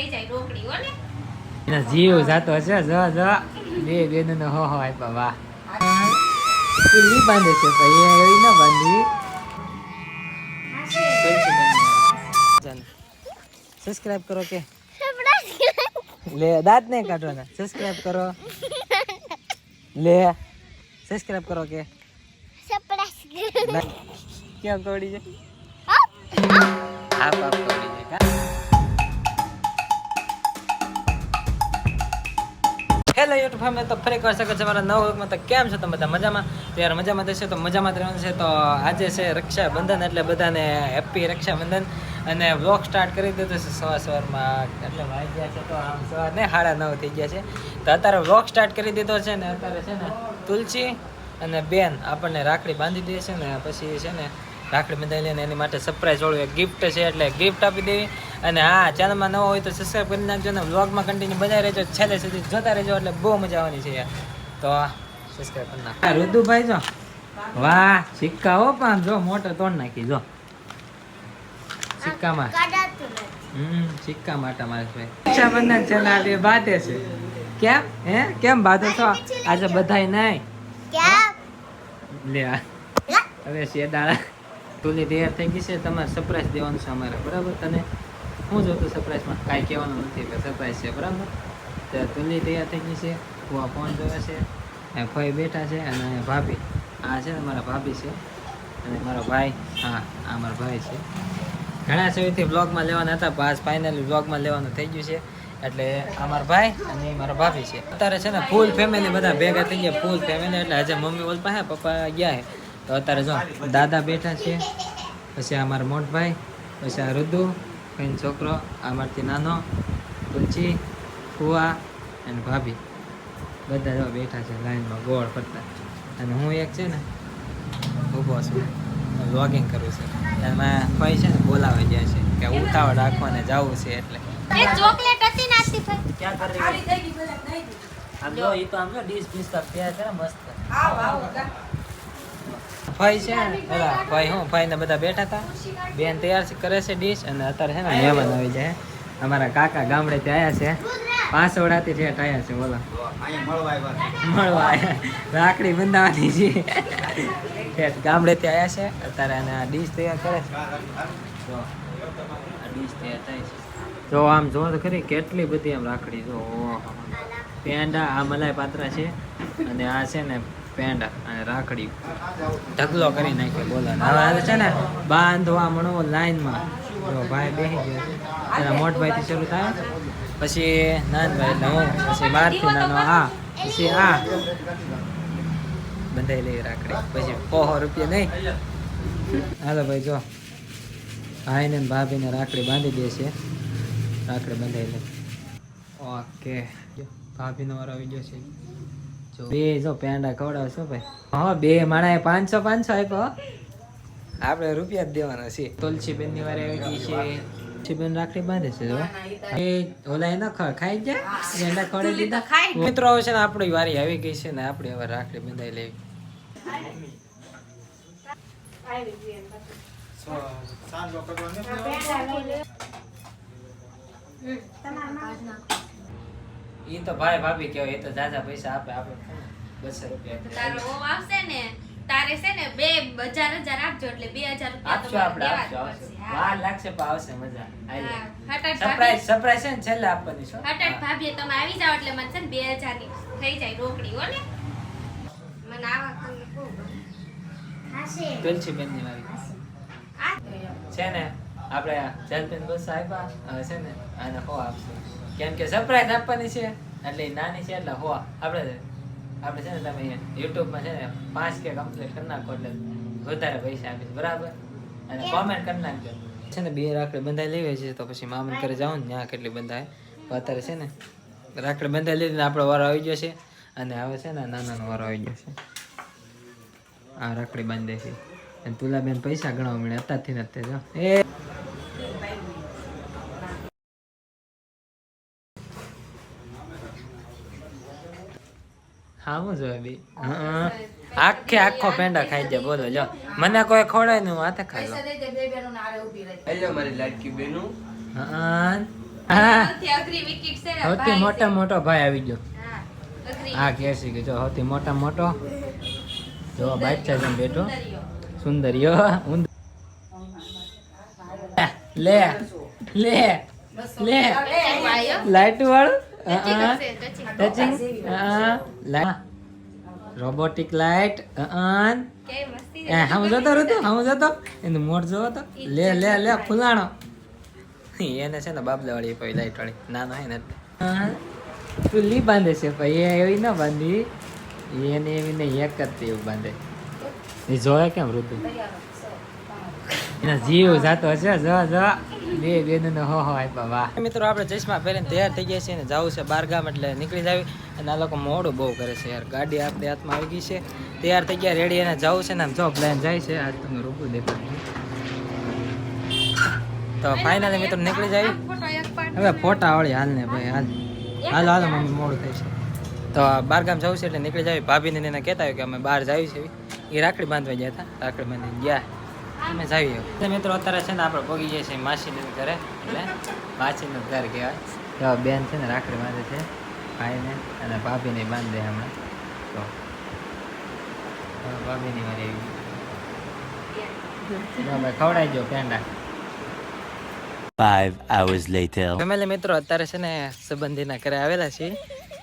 થઈ જાય રોકડી હો ને એનો જીવ જાતો છે જો બે બેનો હો આપ્યા વાહ ઈ બાંધે છે ભાઈ એવી ના બાંધી સબસ્ક્રાઇબ કરો કે લે દાંત નહીં કાઢવાના સબસ્ક્રાઇબ કરો લે સબસ્ક્રાઇબ કરો કે ક્યાં કોડી છે આપ કોડી છે કા હેલો યુટ્યુબ ફેમિલી તો ફરી એકવાર સ્વાગત છે મારા નવા વ્લોગમાં. તો કેમ છો તમે બધા મજામાં? તો યાર મજામાં થશે તો મજામાં રહેવાનું છે. તો આજે છે રક્ષાબંધન એટલે બધાને હેપી રક્ષાબંધન અને વ્લોગ સ્ટાર્ટ કરી દીધો છે સવારમાં એટલે વાગ્યા છે તો આમ સવાર ને 9:30 થઈ ગયા છે. તો અત્યારે વ્લોગ સ્ટાર્ટ કરી દીધો છે ને અત્યારે છે ને તુલસી અને બેન આપણને રાખડી બાંધી દે છે ને પછી છે ને રાખડી બંધાઈ લઈને એની માટે સરપ્રાઈઝ વાળું એક ગિફ્ટ છે એટલે ગિફ્ટ આપી દેવી. અને હા ચેનલમાં નવો હોય તો સબસ્ક્રાઈબ કરી નાખજો ને વ્લોગમાં કન્ટિન્યુ બનાવી રહેજો છેલ્લે સુધી જોતા રહેજો એટલે બહુ મજા આવવાની છે યાર. તો સબસ્ક્રાઈબ કરી નાખો રુદુભાઈ જો વાહ સિક્કા હો પણ જો મોટો તોડ નાખી જો સિક્કામાં સિક્કા માટે મારે ભાઈ રક્ષાબંધન છે ને આજે બાધે છે કેમ કેમ બાધો છો આજે બધાય નહીં લે હવે શેદાળા તુલી તૈયાર થઈ ગઈ છે તમારે સરપ્રાઈઝ દેવાનું છે અમારે બરાબર તને હું જોતું સરપ્રાઈઝમાં કાંઈ કહેવાનું નથી સરપ્રાઈઝ છે બરાબર તો તુલી તૈયાર થઈ ગઈ છે હું ફોન જોવે છે ફઈ બેઠા છે અને ભાભી આ છે ને મારા ભાભી છે અને મારો ભાઈ હા આ મારો ભાઈ છે ઘણા સમયથી બ્લોગમાં લેવાના હતા પાસ ફાઇનલી બ્લોગમાં લેવાનું થઈ ગયું છે એટલે આ મારા ભાઈ અને મારા ભાભી છે અત્યારે છે ને ફૂલ ફેમિલી બધા ભેગા થઈ ગયા ફૂલ ફેમિલી એટલે આજે મમ્મી બોલ પાસે પપ્પા ગયા છે તો અત્યારે જો દાદા બેઠા છે પછી આ મારા મોટભાઈ પછી આ રુદુ કઈ છોકરો આ મારથી નાનો તુલસી ફુવા અને ભાભી બધા જો બેઠા છે લાઈનમાં ગોળ ફરતા અને હું એક છે ને ઊભો છું વ્લોગિંગ કરું છું અને મારા ભાઈ છે ને બોલાવી જાય છે કે ઉતાવળ રાખવાને જવું છે એટલે ચોકલેટ હતી નાસ્તી ભાઈ ક્યાં કરી આમ જો ઈ તો આમ જો ડીશ પીસ તૈયાર કરે મસ્ત ભાઈ છે ને પેલા ભાઈ હું ભાઈ ને બધા બેઠા હતા બેન તૈયાર કરે છે ડીશ અને અત્યારે છે ને મહેમાન આવી જાય અમારા કાકા ગામડેથી આવ્યા છે 5 વડાથી ઠેઠ આવ્યા છે બોલો મળવા આવ્યા રાખડી બંધાવાની છે ઠેઠ ગામડેથી આવ્યા છે અત્યારે અને આ ડીશ તૈયાર કરે છે જો આ ડીશ તૈયાર થાય છે જો આમ જો તો ખરી કેટલી બધી આમ રાખડી જો પેંડા આ મલાઈ પાત્રા છે અને આ છે ને પેંડા અને રાખડી ઢગલો કરી નાખ્યો બોલો હવે છે ને બાંધવા મળો લાઈનમાં જો ભાઈ બેસી ગયો છે એના મોટભાઈથી શરૂ થાય પછી નાનભાઈ એટલે હું પછી મારથી નાનો આ પછી આ બંધાઈ લઈ રાખડી પછી 100 રૂપિયા નહીં હાલો ભાઈ જો ભાઈને ભાભીને રાખડી બાંધી દે છે રાખડી બંધાઈ લે ઓકે ભાભીનો વારો આવી ગયો છે બે જો પેંડા ખવડાવશો ભાઈ હા બે માણા 500 આપ્યો આપણે રૂપિયા જ દેવાના છે તુલસી બેન ની વારે આવી ગઈ છે તુલસી બેન રાખડી બાંધે છે જો એ ઓલા એના ખાઈ જાય પેંડા ખવડાવી દીધા મિત્રો હવે છે ને આપણી વારી આવી ગઈ છે ને આપણે હવે રાખડી બંધાઈ લેવી ઈ તો ભાઈ ભાભી કેવાય એ તો જાજા પૈસા આપે આપણે 200 રૂપિયા તારો ઓ આવશે ને તારે છે ને 2000 આપજો એટલે 2000 રૂપિયા આપજો આપણે આપજો વાર લાગશે પણ આવશે મજા હટાટ સરપ્રાઈઝ છે ને છેલ્લે આપવાની છો હટાટ ભાભી તમે આવી જાવ એટલે મને છે ને 2000 ની થઈ જાય રોકડી હો ને મને આવા તમને ખૂબ હાશે તુલસી બેન ની વારી છે ને આપણે જલપેન બસ આપ્યા હવે છે ને આને હો આપશું કેમ કે સરપ્રાઈઝ આપવાની છે એટલે નાની છે એટલે હો આપણે છે ને તમે યુટ્યુબમાં છે ને 5K કમ્પ્લીટ કરી નાખો એટલે વધારે પૈસા આપીશ બરાબર અને કોમેન્ટ કરી નાખજો છે ને બે રાખડી બંધાઈ લેવી છે તો પછી મામન કરે જાવ ને ત્યાં કેટલી બંધાય અત્યારે છે ને રાખડી બંધાઈ લીધી આપણો વારો આવી ગયો છે અને હવે છે ને નાનાનો વારો આવી ગયો છે આ રાખડી બાંધે છે અને તુલા બેન પૈસા ગણવા મળે અત્યારથી નથી જો એ હા હું જોયે બી આખો પેંડા ખાઈ જાય બોલો જો મને કોઈ ખવડાય ને હું હાથે ખાઈ લઉં હેલો મારી લાડકી બેનો હા હા સૌથી અઘરી વિકેટ છે ને સૌથી ભાઈ મોટા છે. મોટો ભાઈ આવી ગયો હા અઘરી હા કેસી કે જો સૌથી મોટા મોટો જો બાદશાહ જેમ બેઠો સુંદરીઓ. સુંદરીઓ લે લે લે લાઈટ વાળું ટચિંગ રોબોટિક લાઈટ કેવી મસ્તી એ હમ જતો ઋતુ હમ જતો એનું મોઢ જોવો તો લે લે લે ફૂલાણો એને છે ને બાબલા વાળી કોઈ લાઈટ વાળી નાનો હે ને એટલે. તું લી બાંધે છે ભાઈ એ એવી ના બાંધી એને એવી ને એક જ તે એવું બાંધે એ જોયે કેમ ઋતુ એના જીવ જાતો હશે જો જો બે બેનો હો હો આપ્યા વાહ મિત્રો આપણે ચશ્મા પહેરીને તૈયાર થઈ ગયા છે ને જવું છે બારગામ એટલે નીકળી જાવી અને આ લોકો મોડું બહુ કરે છે યાર ગાડી આપણે હાથમાં આવી ગઈ છે તૈયાર થઈ ગયા રેડી એને જવું છે ને આમ જો પ્લાન જાય છે આજ તમે રૂબરૂ દેખાડજો તો ફાઇનલી મિત્રો નીકળી જાવી હવે ફોટા વાળી હાલ ને ભાઈ હાલ હાલો હાલો મમ્મી મોડું થાય છે તો બારગામ જવું છે એટલે નીકળી જાવી ભાભીને એને કહેતા હોય કે અમે બહાર જાવી છે એ રાખડી બાંધવા ગયા હતા રાખડી બાંધી ગયા અમે જાવી એટલે મિત્રો અત્યારે છે ને આપણે પગી જઈએ છીએ માસીને ઘરે એટલે માસીનું ઘર કહેવાય તો બેન છે ને રાખડી બાંધે છે ભાઈને અને ભાભીને બાંધે હમણાં તો ભાભીની મારી આવી ખવડાવી દો પેંડા 5 hours later. ફેમિલી મિત્રો અત્યારે છે ને સંબંધીના ઘરે આવેલા છીએ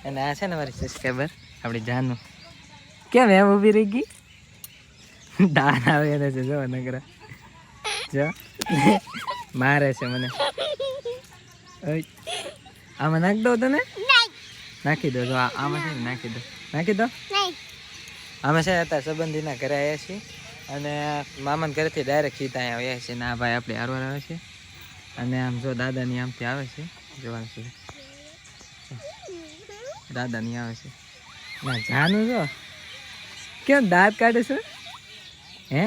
અને આ છે ને મારી સબસ્ક્રાઈબર આપણી જાનુ કેમ એમ ઊભી રહી ગઈ દાન આવે એને છે જો નગરા જો મારે છે મને ઓય આમાં નાખ દો તને નાખી દો જો આમાં છે ને નાખી દો અમે છે અત્યારે સંબંધીના ઘરે આવ્યા છીએ અને મામાના ઘરેથી ડાયરેક્ટ સીધા અહીંયા આવ્યા છીએ ના ભાઈ આપણે હારવાર આવે છે અને આમ જો દાદાની આમથી આવે છે જોવાનું છે દાદાની આવે છે ના જાનું જો કેમ દાંત કાઢે છે હે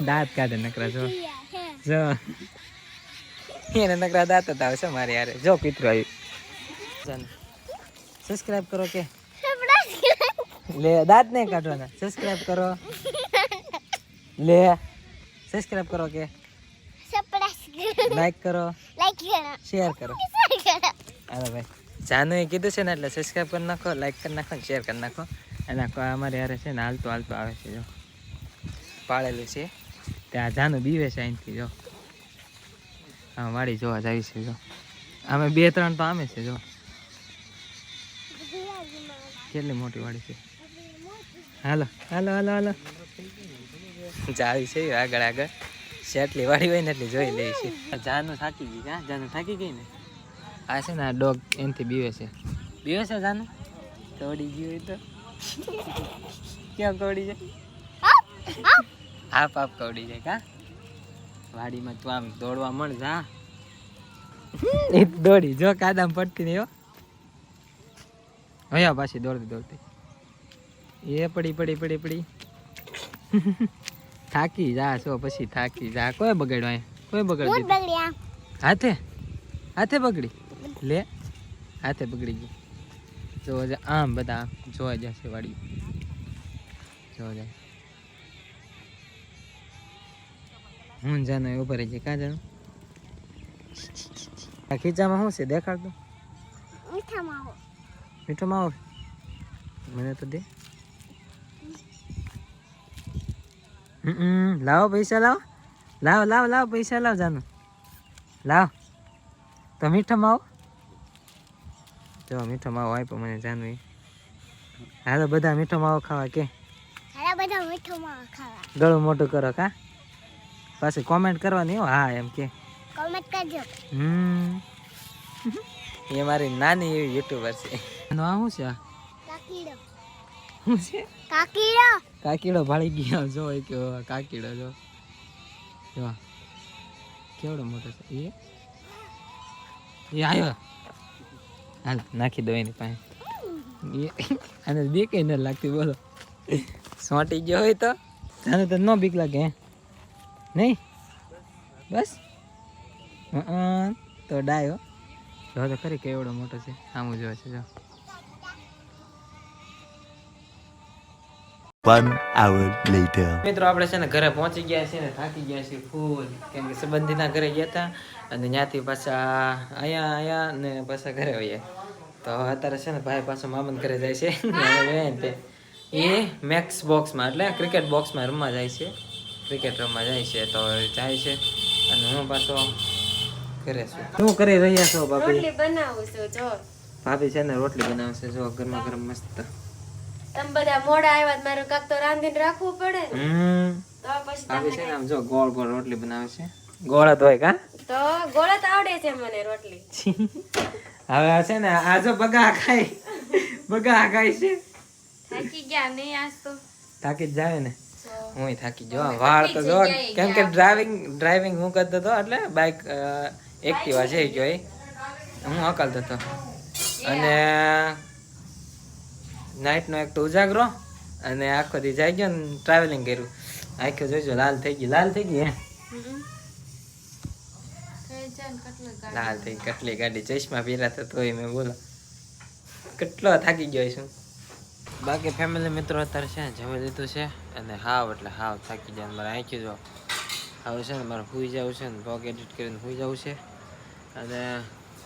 દાંત કાઢે નકરા જો જો એને નકરા દાંત જ આવે છે મારે યાર જો પિતરું આવ્યું સબસ્ક્રાઇબ કરો કે લે દાંત નહીં કાઢવાના સબસ્ક્રાઇબ કરો લે સબસ્ક્રાઇબ કરો કે લાઈક કરો શેર કરો અરે ભાઈ જાનુએ કીધું છે ને એટલે સબસ્ક્રાઇબ કરી નાખો લાઈક કરી નાખો શેર કરી નાખો અને અમારે યારે છે ને હાલતું હાલતું આવે છે જો પાળેલું છે ત્યાં જાનું બીવે છે અહીંથી જો આમ વાડી જોવા જાય છે જો અમે 2-3 તો આમે છે જો કેટલી મોટી વાડી છે હાલો હાલો હાલો હાલો જાવી છે આગળ આગળ જેટલી વાડી હોય ને એટલી જોઈ લઈ છે જાનું થાકી ગઈ હા જાનું થાકી ગઈ ને આ છે ને આ ડોગ એનાથી બીવે છે જાનું કવડી ગયું હોય તો ક્યાં કવડી જાય આપ કવડી જાય કા વાડીમાં તું આમ દોડવા મળ જા એ દોડી જો કાદામ પડતી નહીં હો હયા પાછી દોડતી એ પડી થાકી જા છો પછી થાકી જા કોઈ બગાડ્યો અહીંયા કોઈ બગાડી હાથે બગડી લે હાથે બગડી ગઈ જોવા જાય આમ બધા જોવા જશે વાડી જોવા જાય હું જાનો ઉભા રહી જાય કાં જાનું આ ખીચામાં શું છે દેખાડ તો મીઠો માવો મને તો દે લાવો પૈસા લાવો પૈસા લાવ જાનું લાવ તો મીઠો માવો જો મીઠો માવો આપ્યો મને જાનું હાલો બધા મીઠો માવો ખાવા કે ગળું મોટું કરો કા પાછી કોમેન્ટ કરવાની હો હા એમ કે કોમેન્ટ કરજો એ મારી નાની એવી યુટ્યુબર છે શું છે શું છે કાકીડો ભાળી ગયો જો કે કાકીડો જો કેવડો મોટો છે એ આવ્યો હાલ નાખી દો એની પાસે અને બે કઈ ન લાગતી બોલો સોંટી ગયો હોય તો જાને તો ન બીક લાગે હે નહીં બસ તો ડાયો જો તો ખરી કેવડો મોટો છે આમ જોવે છે જો 1 hour later. મિત્રો આપણે છે ને ઘરે પહોંચી ગયા છીએ ને થાકી ગયા છીએ ફૂલ, કેમ કે સંબંધીના ઘરે ગયા હતા અને ત્યાંથી પાછા અહીંયા ને પાછા ઘરે હોઈએ. તો અત્યારે છે ને ભાઈ પાછો મામાના ઘરે જાય છે તે એ મેક્સ બોક્સમાં એટલે ક્રિકેટ બોક્સમાં રમવા જાય છે, ક્રિકેટ રમવા જાય છે. તો જાય છે અને હું પાછો ઘરે છું. શું કરી રહ્યા છો ભાભી? રોટલી બનાવું છું જો. ભાભી છે ને રોટલી બનાવશે જો, ગરમા ગરમ મસ્ત. તમે બધા મોડા આવ્યા તો મારું કાક તો રાંધીને રાખવું પડે ને. તો પછી ભાભી છે ને તમને આમ જો ગોળ ગોળ રોટલી બનાવે છે. ગોળ જ હોય કા? તો ગોળા તો આવડે છે મને રોટલી. હવે આ છે ને આ જો બગા ખાય છે. થાકી ગયા નહીં આજ તો. થાકી જ જાય ને. તો હું થાકી જો, વાળ તો જો, કેમ કે ડ્રાઇવિંગ હું કરતો હતો એટલે બાઇક એક્ટિવા છે જોઈ હું હકાલતો હતો અને નાઇટનો એક તો ઉજાગરો અને આખો દી જાય ગયો ને ટ્રાવેલિંગ કર્યું. આખો જોઈજો લાલ થઈ ગઈ લાલ થઈ કેટલી ગાડી ચશ્મા પહેરાતા તોય મેં બોલો કેટલો થાકી ગયો છું. બાકી ફેમિલી મિત્રો અત્યારે છે ને જમી લીધું છે અને હાવ એટલે હાવ થાકી જાય. મારે આંખી જો હવે છે ને મારે સૂઈ જવું છે ને બ્લોગ એડિટ કરીને સૂઈ જવું છે અને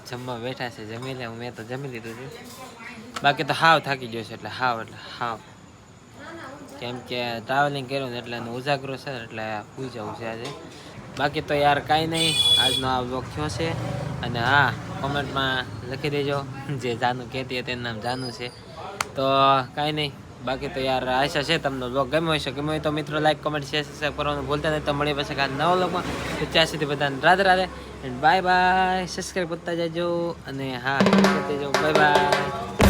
જમવા બેઠા છે જમી લે. મેં તો જમી લીધું છે, બાકી તો હાવ થાકી ગયો છે એટલે હાવ કેમ કે ટ્રાવેલિંગ કર્યું ને એટલે ઉજાગરો છે એટલે સૂઈ જવું છે આજે. બાકી તો યાર કાંઈ નહીં, આજનો આ બ્લોગ થયો છે. અને હા, કોમેન્ટમાં લખી દેજો જે જાનું કહેતી હતી એનું નામ જાનું છે. તો કાંઈ નહીં, બાકી તો યાર આશા છે તમને બ્લોગ ગમ્યો હશે. ગમ્યો હોય તો મિત્રો લાઈક કોમેન્ટ શેર સબસ્ક્રાઈબ કરવાનું ભૂલતા નહીં. તો મળી પછી આ નવા બ્લોગમાં. તો ત્યાં સુધી બધાને Radhe Radhe and bye bye. Subscribe કરતા જજો અને હા કરતા જજો. Bye bye.